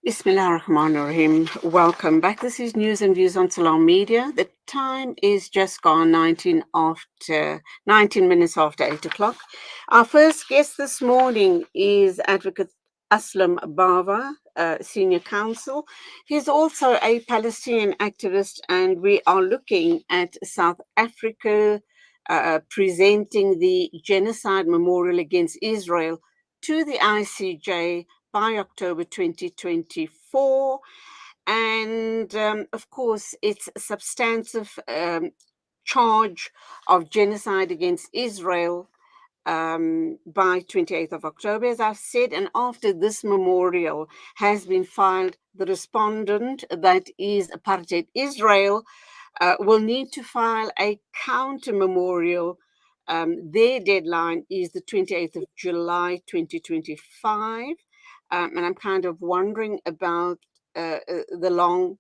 Bismillah ar-Rahman ar-Rahim. Welcome back. This is News and Views on Salam Media. The time is just gone 19 minutes after 8 o'clock. Our first guest this morning is Advocate Aslam Bava, Senior Counsel. He's also a Palestinian activist, and we are looking at South Africa presenting the Genocide Memorial against Israel to the ICJ by October 2024. And of course, it's a substantive charge of genocide against Israel by 28th of October, as I've said. And after this memorial has been filed, the respondent, that is apartheid Israel, will need to file a counter memorial. Their deadline is the 28th of July 2025. And I'm kind of wondering about the long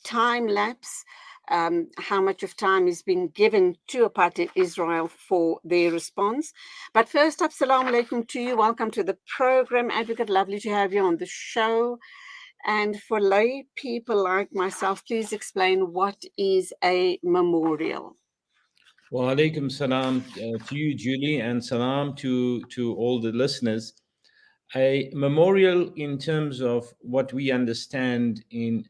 time lapse, how much of time is being given to apartheid Israel for their response. But first up, salam alaikum to you. Welcome to the program, Advocate. Lovely to have you on the show. And for lay people like myself, please explain what is a memorial. Wa alaikum salam to you, Julie, and salam to all the listeners. A memorial, in terms of what we understand in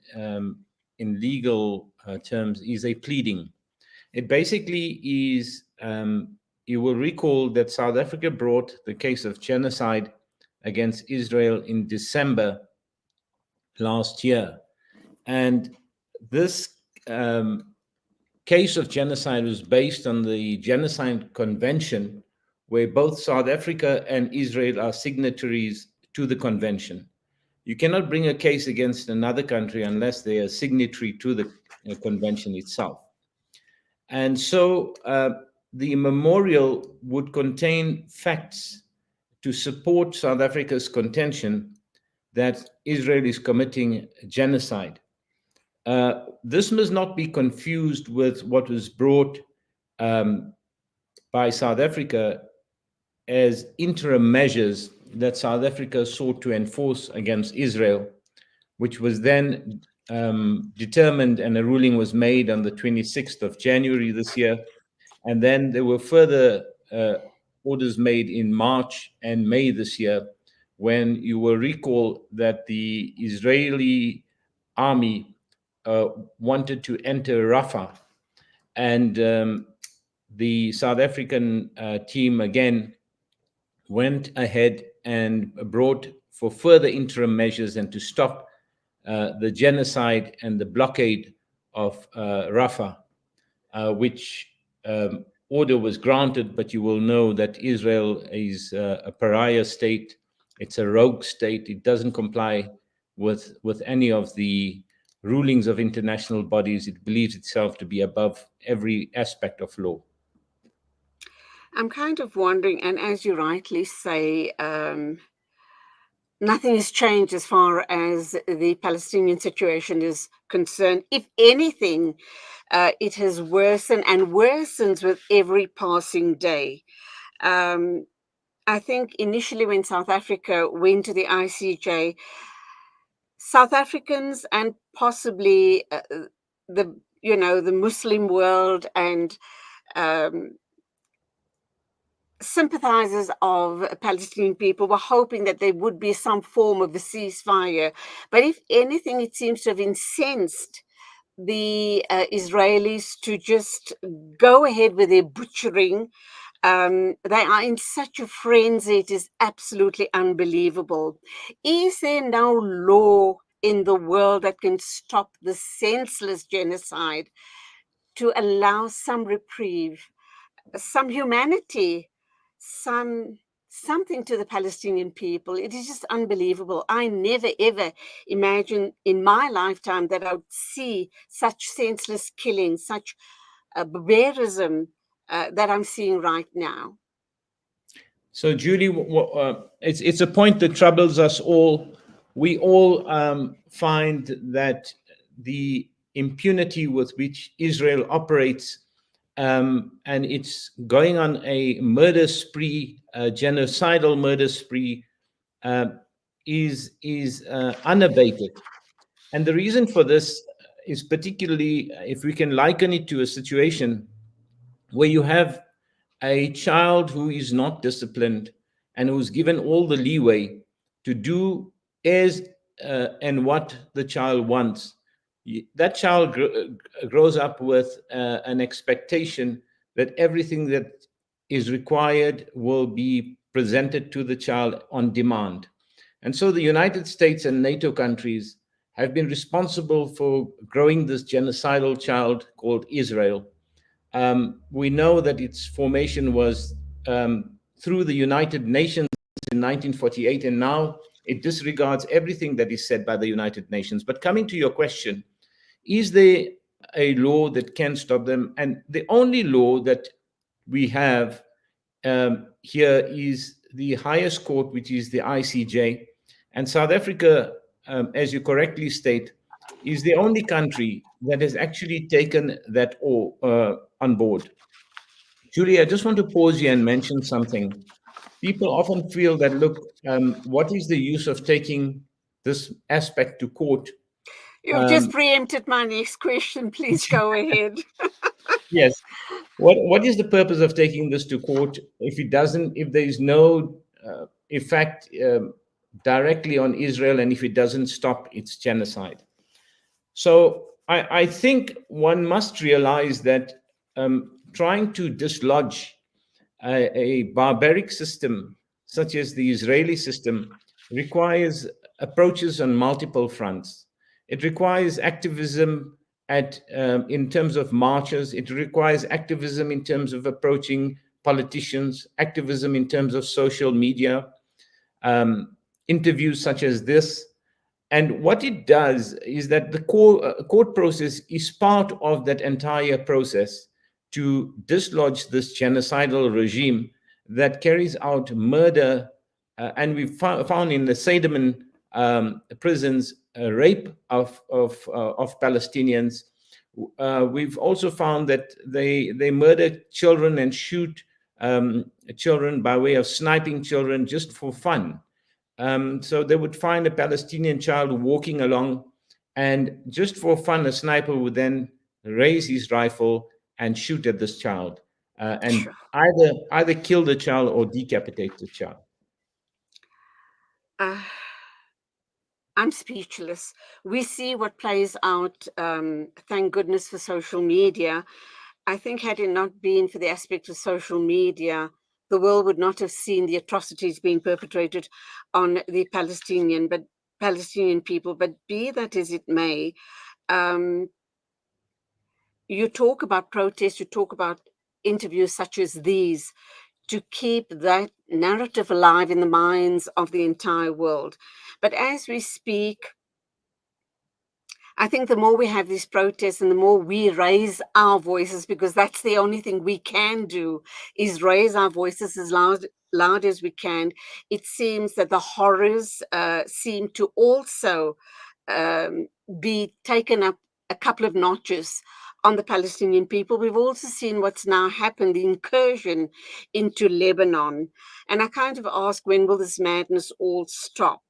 legal terms, is a pleading. It basically is. You will recall that South Africa brought the case of genocide against Israel in December last year, and this case of genocide was based on the Genocide Convention, where both South Africa and Israel are signatories to the convention. You cannot bring a case against another country unless they are signatory to the convention itself. And so the memorial would contain facts to support South Africa's contention that Israel is committing genocide. This must not be confused with what was brought by South Africa as interim measures that South Africa sought to enforce against Israel, which was then determined, and a ruling was made on the 26th of January this year. And then there were further orders made in March and May this year, when you will recall that the Israeli army wanted to enter Rafah, and the South African team again went ahead and brought for further interim measures and to stop the genocide and the blockade of Rafah, which order was granted. But you will know that Israel is a pariah state. It's a rogue state. It doesn't comply with any of the rulings of international bodies. It believes itself to be above every aspect of law. I'm kind of wondering, and as you rightly say, nothing has changed as far as the Palestinian situation is concerned. If anything, it has worsened and worsens with every passing day. I think initially when South Africa went to the ICJ, South Africans and possibly the Muslim world and sympathizers of Palestinian people were hoping that there would be some form of a ceasefire. But if anything, it seems to have incensed the Israelis to just go ahead with their butchering. They are in such a frenzy, it is absolutely unbelievable. Is there no law in the world that can stop the senseless genocide, to allow some reprieve, some humanity, something to the Palestinian people? It is just unbelievable. I never ever imagined in my lifetime that I would see such senseless killing, such barbarism that I'm seeing right now. So, Julie, it's a point that troubles us all. We all find that the impunity with which Israel operates, and it's going on a murder spree, a genocidal murder spree, is unabated. And the reason for this is particularly if we can liken it to a situation where you have a child who is not disciplined and who's given all the leeway to do as and what the child wants. That child grows up with an expectation that everything that is required will be presented to the child on demand. And so the United States and NATO countries have been responsible for growing this genocidal child called Israel. We know that its formation was through the United Nations in 1948, and now it disregards everything that is said by the United Nations. But coming to your question, is there a law that can stop them? And the only law that we have here is the highest court, which is the ICJ. And South Africa, as you correctly state, is the only country that has actually taken that on board. Julie, I just want to pause here and mention something. People often feel that, look, what is the use of taking this aspect to court? You've just preempted my next question. Please go ahead. Yes. What is the purpose of taking this to court if there is no effect directly on Israel, and if it doesn't stop its genocide? So I think one must realize that trying to dislodge a barbaric system such as the Israeli system requires approaches on multiple fronts. It requires activism in terms of marches. It requires activism in terms of approaching politicians, activism in terms of social media, interviews such as this. And what it does is that the court process is part of that entire process to dislodge this genocidal regime that carries out murder. And we found in the Sederman prisons rape of Palestinians. We've also found that they murder children and shoot children by way of sniping children just for fun. So they would find a Palestinian child walking along, and just for fun, a sniper would then raise his rifle and shoot at this child, and Sure. either kill the child or decapitate the child. I'm speechless. We see what plays out. Thank goodness for social media. I think had it not been for the aspect of social media, the world would not have seen the atrocities being perpetrated on the Palestinian people. But be that as it may, you talk about protests, you talk about interviews such as these to keep that narrative alive in the minds of the entire world. But as we speak, I think the more we have these protests and the more we raise our voices, because that's the only thing we can do, is raise our voices as loud as we can. It seems that the horrors seem to also be taken up a couple of notches on the Palestinian people. We've also seen what's now happened, the incursion into Lebanon. And I kind of ask, when will this madness all stop?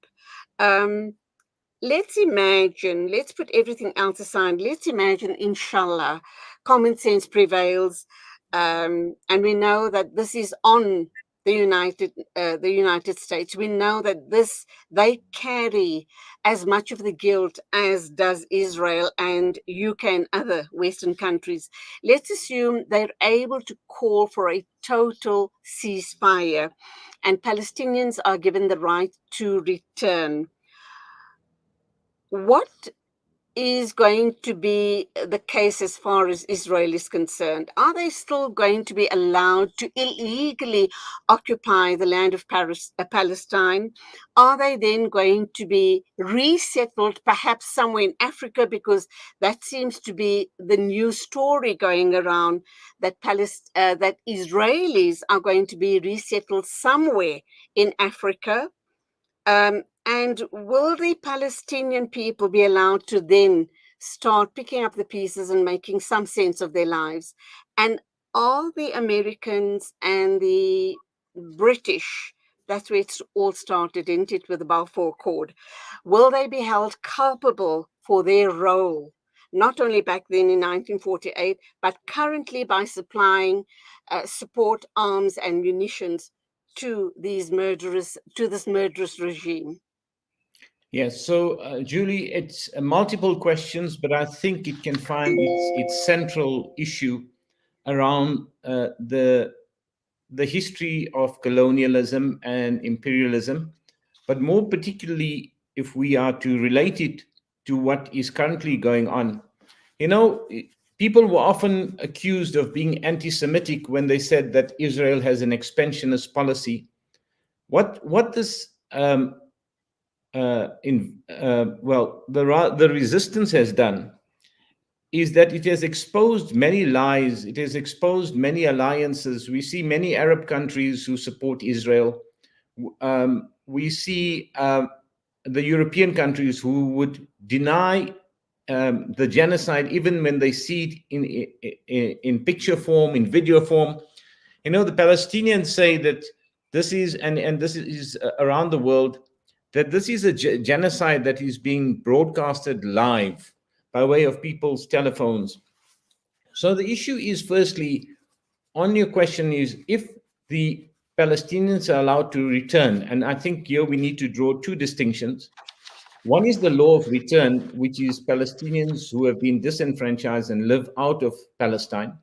Let's imagine, let's put everything else aside. Let's imagine, inshallah, common sense prevails. And we know that this is on the United States. We know that they carry as much of the guilt as does Israel and UK and other Western countries. Let's assume they're able to call for a total ceasefire and Palestinians are given the right to return. What is going to be the case as far as Israel is concerned? Are they still going to be allowed to illegally occupy the land of Palestine? Are they then going to be resettled perhaps somewhere in Africa? Because that seems to be the new story going around, that that Israelis are going to be resettled somewhere in Africa. And will the Palestinian people be allowed to then start picking up the pieces and making some sense of their lives? And are the Americans and the British That's where it's all started, didn't it, with the Balfour Accord. Will they be held culpable for their role, not only back then in 1948, but currently by supplying support, arms, and munitions to this murderous regime? Yes, so Julie, it's multiple questions, but I think it can find its central issue around the history of colonialism and imperialism, but more particularly if we are to relate it to what is currently going on. You know, people were often accused of being anti-Semitic when they said that Israel has an expansionist policy. What this the resistance has done is that it has exposed many lies, it has exposed many alliances. We see many Arab countries who support Israel. We see the European countries who would deny the genocide even when they see it in picture form, in video form. You know, the Palestinians say that this is, and this is around the world, that this is a genocide that is being broadcasted live by way of people's telephones. So the issue is, firstly, on your question, is if the Palestinians are allowed to return, and I think here we need to draw two distinctions. One is the law of return, which is Palestinians who have been disenfranchised and live out of Palestine.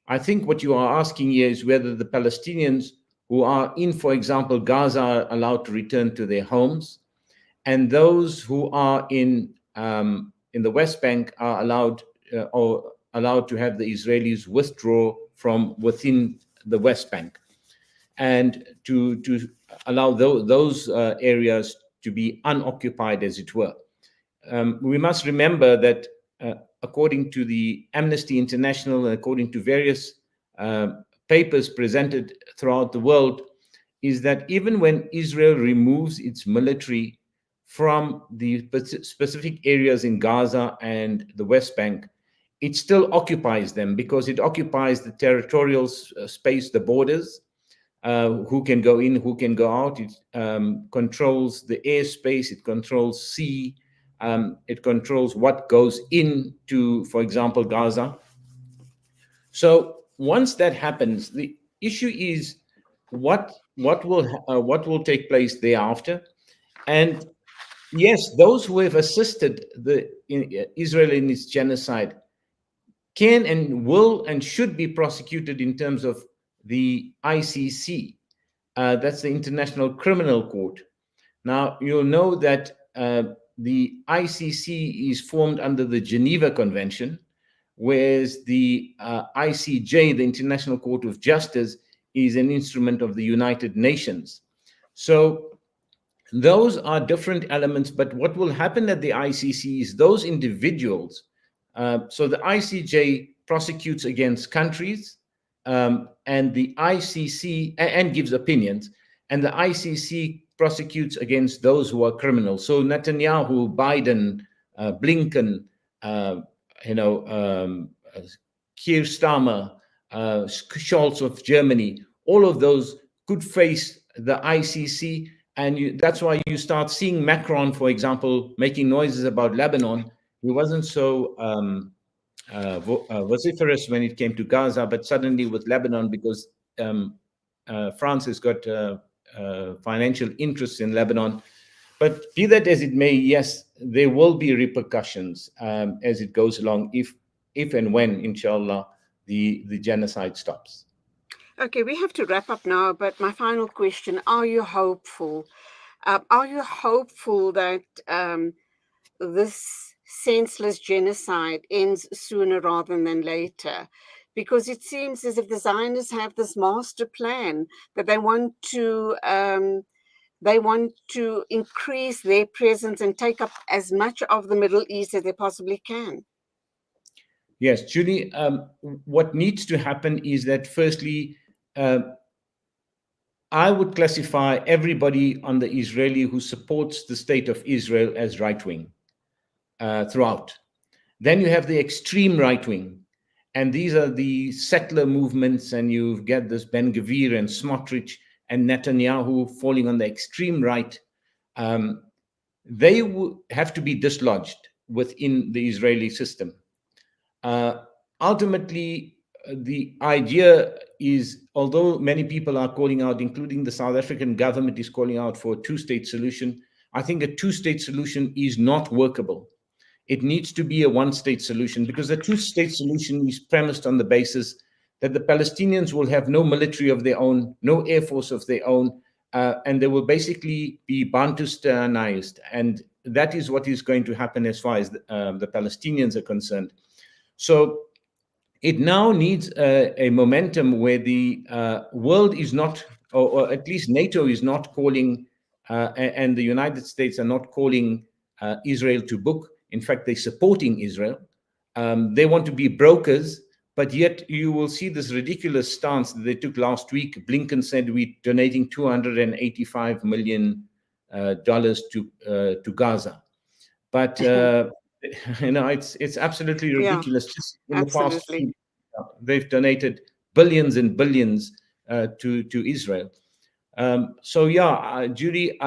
I think what you are asking here is whether the Palestinians who are in, for example, Gaza, are allowed to return to their homes, and those who are in the West Bank are allowed to have the Israelis withdraw from within the West Bank, and to allow those areas to be unoccupied, as it were. We must remember that according to the Amnesty International and according to various papers presented throughout the world, is that even when Israel removes its military from the specific areas in Gaza and the West Bank, it still occupies them because it occupies the territorial space, the borders, who can go in, who can go out. It controls the airspace, it controls sea, it controls what goes into, for example, Gaza. So once that happens, the issue is what will take place thereafter. And yes, those who have assisted Israel in its genocide can and will and should be prosecuted in terms of the ICC. That's the International Criminal Court. Now, you'll know that the ICC is formed under the Geneva Convention, whereas the ICJ, the International Court of Justice, is an instrument of the United Nations. So those are different elements, but what will happen at the ICC is those individuals, so the ICJ prosecutes against countries, and the ICC and gives opinions, and the ICC prosecutes against those who are criminals. So Netanyahu, Biden, Blinken, Keir Starmer, Scholz of Germany, all of those could face the ICC. And that's why you start seeing Macron, for example, making noises about Lebanon. He wasn't so vociferous when it came to Gaza, but suddenly with Lebanon, because France has got financial interests in Lebanon. But be that as it may, yes, there will be repercussions as it goes along, if and when, inshallah, the genocide stops. Okay, we have to wrap up now, but my final question, are you hopeful? Are you hopeful that this senseless genocide ends sooner rather than later? Because it seems as if the Zionists have this master plan that they want to increase their presence and take up as much of the Middle East as they possibly can. Yes, Julie, what needs to happen is that, firstly, I would classify everybody on the Israeli who supports the state of Israel as right-wing throughout. Then you have the extreme right-wing, and these are the settler movements, and you get this Ben Gvir and Smotrich and Netanyahu falling on the extreme right, they have to be dislodged within the Israeli system. Ultimately, the idea is, although many people are calling out, including the South African government is calling out for a two-state solution, I think a two-state solution is not workable. It needs to be a one-state solution, because the two-state solution is premised on the basis that the Palestinians will have no military of their own, no air force of their own, and they will basically be Bantustanized. And that is what is going to happen as far as the Palestinians are concerned. So it now needs a momentum where the world is not, or at least NATO is not calling, and the United States are not calling Israel to book. In fact, they're supporting Israel. They want to be brokers, but yet you will see this ridiculous stance that they took last week. Blinken said we're donating $285 million to Gaza. But it's absolutely ridiculous. Yeah, just in absolutely. the past, they've donated billions and billions to Israel. Judy,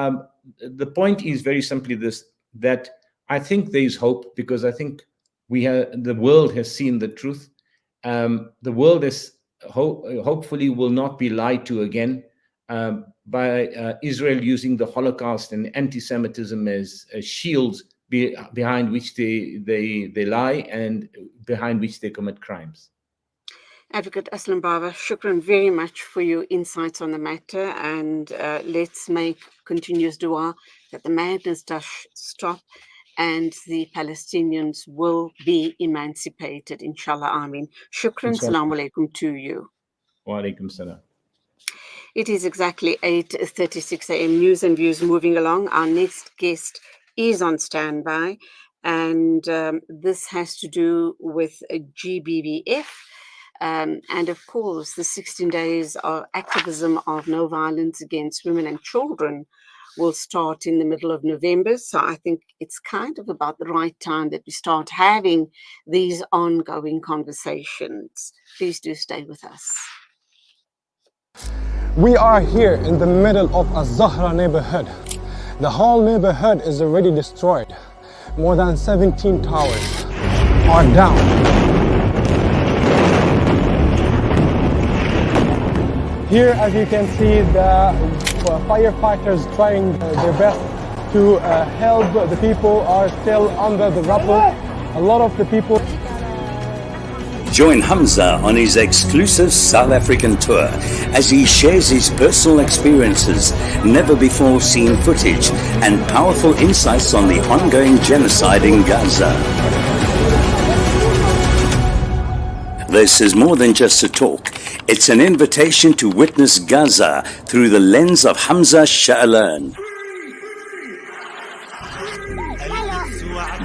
the point is very simply this: that I think there is hope, because I think the world has seen the truth. The world is hopefully will not be lied to again by Israel using the Holocaust and anti-Semitism as shields behind which they lie and behind which they commit crimes. Advocate Aslam Bava, shukran very much for your insights on the matter, and let's make continuous dua that the madness does stop and the Palestinians will be emancipated, inshallah, Ameen. Shukran, salaam alaikum to you. Wa alaikum salam. It is exactly 8:36 a.m. News and Views moving along. Our next guest is on standby, and this has to do with GBVF. And of course, the 16 days of activism of no violence against women and children will start in the middle of November. So I think it's kind of about the right time that we start having these ongoing conversations. Please do stay with us. We are here in the middle of a Zahra neighborhood. The whole neighborhood is already destroyed. More than 17 towers are down. Here, as you can see, the firefighters trying their best to help. The people are still under the rubble. A lot of the people. Join Hamza on his exclusive South African tour as he shares his personal experiences, never before seen footage, and powerful insights on the ongoing genocide in Gaza. This is more than just a talk. It's an invitation to witness Gaza through the lens of Hamza Sha'alan.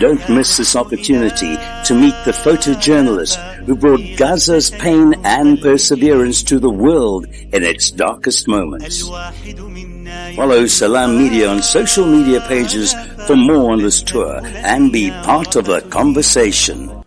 Don't miss this opportunity to meet the photojournalist who brought Gaza's pain and perseverance to the world in its darkest moments. Follow Salam Media on social media pages for more on this tour and be part of the conversation.